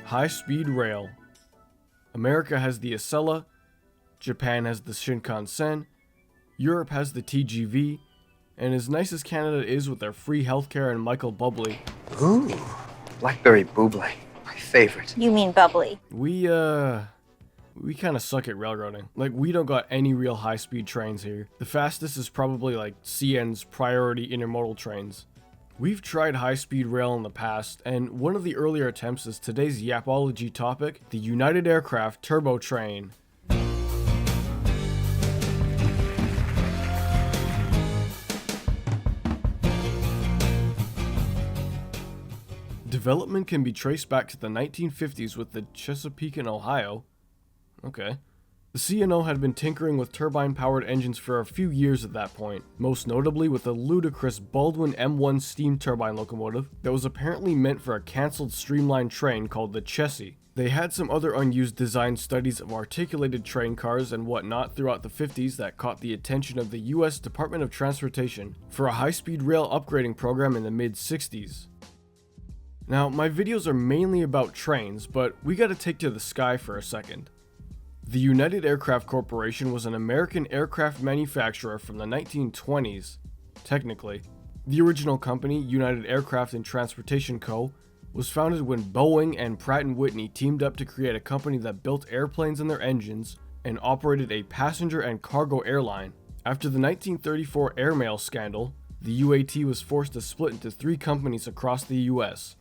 High-speed rail. America has the Acela, Japan has the Shinkansen, Europe has the TGV, and as nice as Canada is with their free healthcare and Michael Bublé, Ooh, blackberry buble, my favorite. You mean bubbly. we kind of suck at railroading. Like, we don't got any real high-speed trains here. The fastest is probably like CN's priority intermodal trains. We've tried high-speed rail in the past, and one of the earlier attempts is today's yapology topic, the United Aircraft TurboTrain. Development can be traced back to the 1950s with the Chesapeake in Ohio. Okay. The C&O had been tinkering with turbine-powered engines for a few years at that point, most notably with a ludicrous Baldwin M1 steam turbine locomotive that was apparently meant for a cancelled streamlined train called the Chessie. They had some other unused design studies of articulated train cars and whatnot throughout the 50s that caught the attention of the US Department of Transportation for a high-speed rail upgrading program in the mid-60s. Now, my videos are mainly about trains, but we gotta take to the sky for a second. The United Aircraft Corporation was an American aircraft manufacturer from the 1920s, technically. The original company, United Aircraft and Transportation Co., was founded when Boeing and Pratt & Whitney teamed up to create a company that built airplanes and their engines and operated a passenger and cargo airline. After the 1934 airmail scandal, the UAT was forced to split into 3 companies across the US.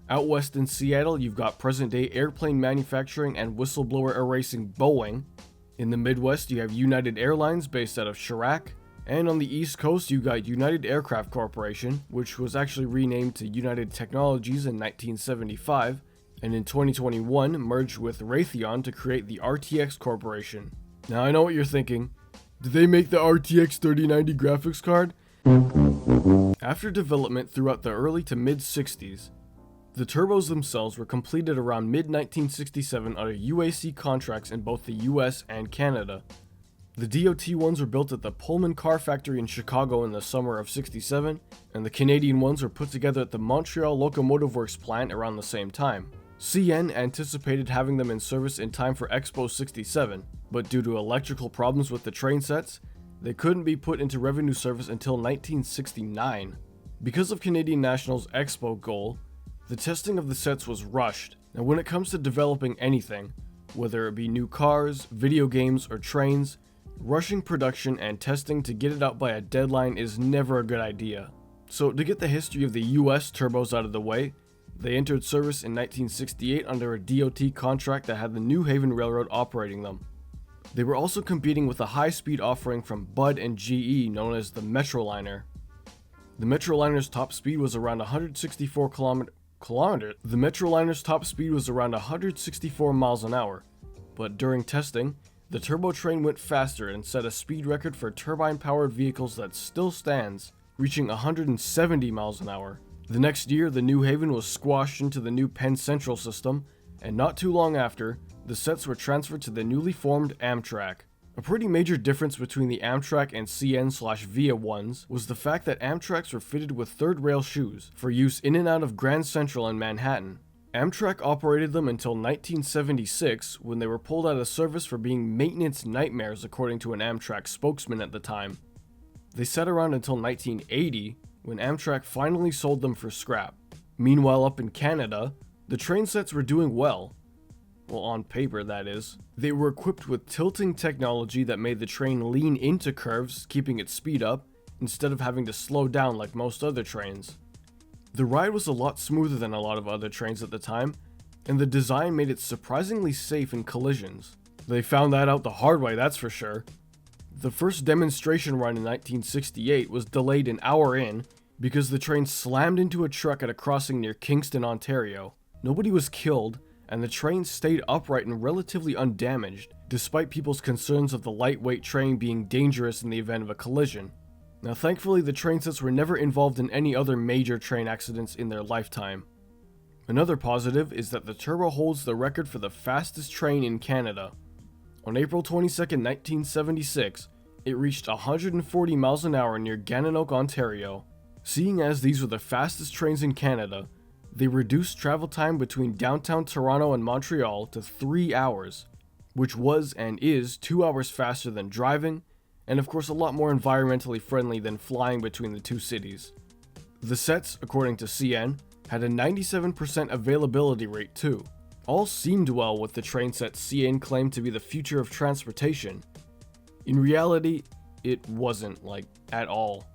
Out west in Seattle, you've got present-day airplane manufacturing and whistleblower erasing Boeing. In the Midwest, you have United Airlines based out of Chirac. And on the East Coast, you got United Aircraft Corporation, which was actually renamed to United Technologies in 1975, and in 2021 merged with Raytheon to create the RTX Corporation. Now I know what you're thinking. Did they make the RTX 3090 graphics card? After development throughout the early to mid-60s, the turbos themselves were completed around mid-1967 under UAC contracts in both the US and Canada. The DOT ones were built at the Pullman Car Factory in Chicago in the summer of '67, and the Canadian ones were put together at the Montreal Locomotive Works plant around the same time. CN anticipated having them in service in time for Expo '67, but due to electrical problems with the train sets, they couldn't be put into revenue service until 1969. Because of Canadian National's Expo goal, the testing of the sets was rushed, and when it comes to developing anything, whether it be new cars, video games, or trains, rushing production and testing to get it out by a deadline is never a good idea. So to get the history of the US turbos out of the way, they entered service in 1968 under a DOT contract that had the New Haven Railroad operating them. They were also competing with a high-speed offering from Bud and GE known as the Metroliner. The Metroliner's top speed was around 164 kilometers. The Metroliner's top speed was around 164 miles an hour, but during testing, the TurboTrain went faster and set a speed record for turbine-powered vehicles that still stands, reaching 170 miles an hour. The next year, the New Haven was squashed into the new Penn Central system, and not too long after, the sets were transferred to the newly formed Amtrak. A pretty major difference between the Amtrak and CN/VIA ones was the fact that Amtraks were fitted with third rail shoes for use in and out of Grand Central and Manhattan. Amtrak operated them until 1976 when they were pulled out of service for being maintenance nightmares according to an Amtrak spokesman at the time. They sat around until 1980 when Amtrak finally sold them for scrap. Meanwhile up in Canada, the train sets were doing well. Well, on paper, that is. They were equipped with tilting technology that made the train lean into curves, keeping its speed up, instead of having to slow down like most other trains. The ride was a lot smoother than a lot of other trains at the time, and the design made it surprisingly safe in collisions. They found that out the hard way, that's for sure. The first demonstration run in 1968 was delayed an hour in because the train slammed into a truck at a crossing near Kingston, Ontario. Nobody was killed, and the train stayed upright and relatively undamaged, despite people's concerns of the lightweight train being dangerous in the event of a collision. Now thankfully the train sets were never involved in any other major train accidents in their lifetime. Another positive is that the Turbo holds the record for the fastest train in Canada. On April 22, 1976, it reached 140 miles an hour near Gananoque, Ontario. Seeing as these were the fastest trains in Canada, They reduced travel time between downtown Toronto and Montreal to 3 hours, which was and is 2 hours faster than driving, and of course a lot more environmentally friendly than flying between the two cities. The sets, according to CN, had a 97% availability rate too. All seemed well with the train set CN claimed to be the future of transportation. In reality, it wasn't, at all.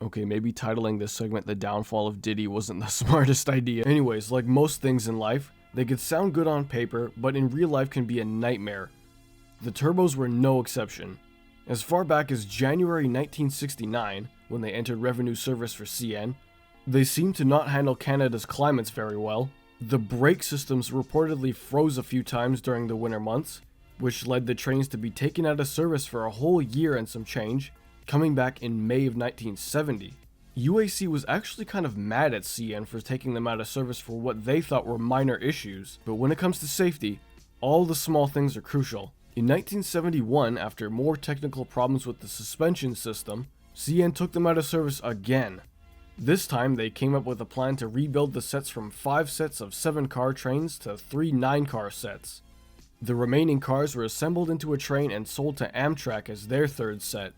Okay, maybe titling this segment The Downfall of Diddy wasn't the smartest idea. Anyways, like most things in life, they could sound good on paper, but in real life can be a nightmare. The turbos were no exception. As far back as January 1969, when they entered revenue service for CN, they seemed to not handle Canada's climates very well. The brake systems reportedly froze a few times during the winter months, which led the trains to be taken out of service for a whole year and some change, coming back in May of 1970. UAC was actually kind of mad at CN for taking them out of service for what they thought were minor issues, but when it comes to safety, all the small things are crucial. In 1971, after more technical problems with the suspension system, CN took them out of service again. This time, they came up with a plan to rebuild the sets from 5 sets of 7-car trains to 3 9-car sets. The remaining cars were assembled into a train and sold to Amtrak as their 3rd set.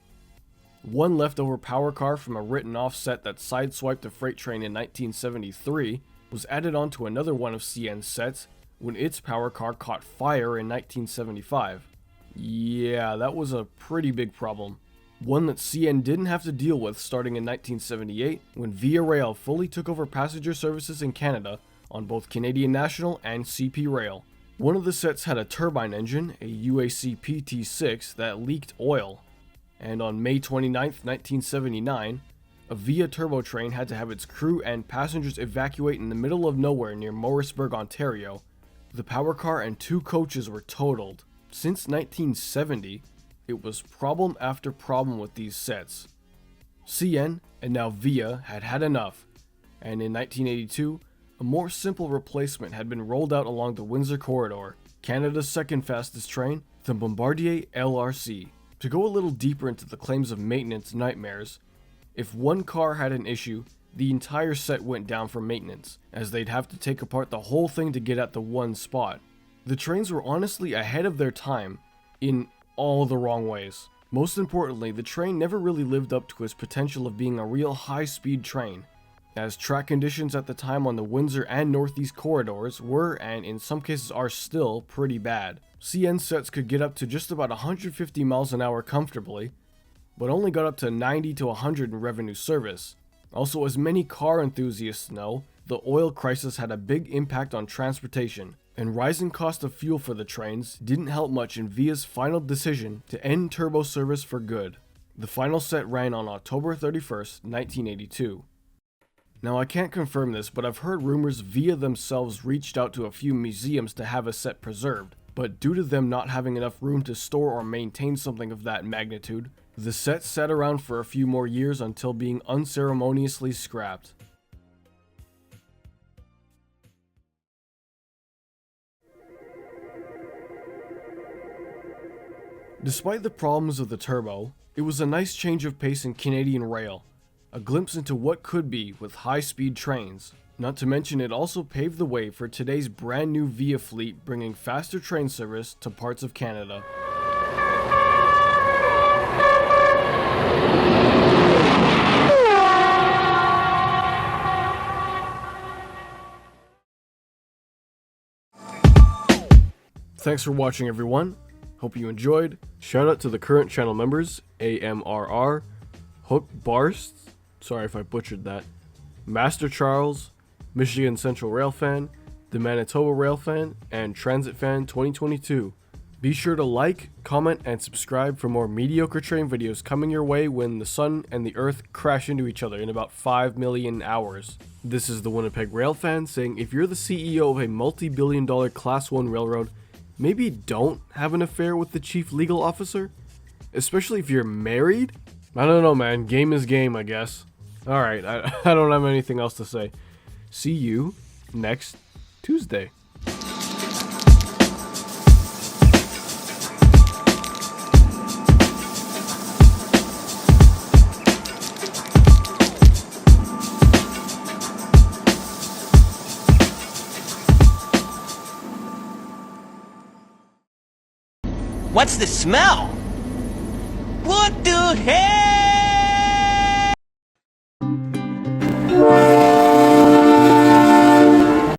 One leftover power car from a written-off set that sideswiped a freight train in 1973 was added onto another one of CN's sets when its power car caught fire in 1975. Yeah, that was a pretty big problem. One that CN didn't have to deal with starting in 1978 when Via Rail fully took over passenger services in Canada on both Canadian National and CP Rail. One of the sets had a turbine engine, a UAC PT6, that leaked oil. And on May 29, 1979, a Via TurboTrain had to have its crew and passengers evacuate in the middle of nowhere near Morrisburg, Ontario. The power car and 2 coaches were totaled. Since 1970, it was problem after problem with these sets. CN, and now Via, had had enough, and in 1982, a more simple replacement had been rolled out along the Windsor Corridor, Canada's 2nd fastest train, the Bombardier LRC. To go a little deeper into the claims of maintenance nightmares, if one car had an issue, the entire set went down for maintenance, as they'd have to take apart the whole thing to get at the one spot. The trains were honestly ahead of their time, in all the wrong ways. Most importantly, the train never really lived up to its potential of being a real high-speed train, as track conditions at the time on the Windsor and Northeast corridors were, and in some cases are still, pretty bad. CN sets could get up to just about 150 miles an hour comfortably, but only got up to 90 to 100 in revenue service. Also, as many car enthusiasts know, the oil crisis had a big impact on transportation, and rising cost of fuel for the trains didn't help much in Via's final decision to end turbo service for good. The final set ran on October 31st, 1982. Now, I can't confirm this, but I've heard rumors Via themselves reached out to a few museums to have a set preserved, but due to them not having enough room to store or maintain something of that magnitude, the set sat around for a few more years until being unceremoniously scrapped. Despite the problems of the turbo, it was a nice change of pace in Canadian rail, a glimpse into what could be with high-speed trains. Not to mention it also paved the way for today's brand new Via fleet, bringing faster train service to parts of Canada. Thanks for watching, everyone. Hope you enjoyed. Shout out to the current channel members: AMRR, Hook Barst, sorry if I butchered that, Master Charles, Michigan Central Rail Fan, the Manitoba Rail Fan, and Transit Fan 2022. Be sure to like, comment, and subscribe for more mediocre train videos coming your way when the sun and the earth crash into each other in about 5 million hours. This is the Winnipeg Rail Fan saying, if you're the CEO of a multi-billion-dollar Class 1 railroad, maybe don't have an affair with the chief legal officer? Especially if you're married? I don't know, man. Game is game, I guess. Alright, I don't have anything else to say. See you next Tuesday. What's the smell? What the hell?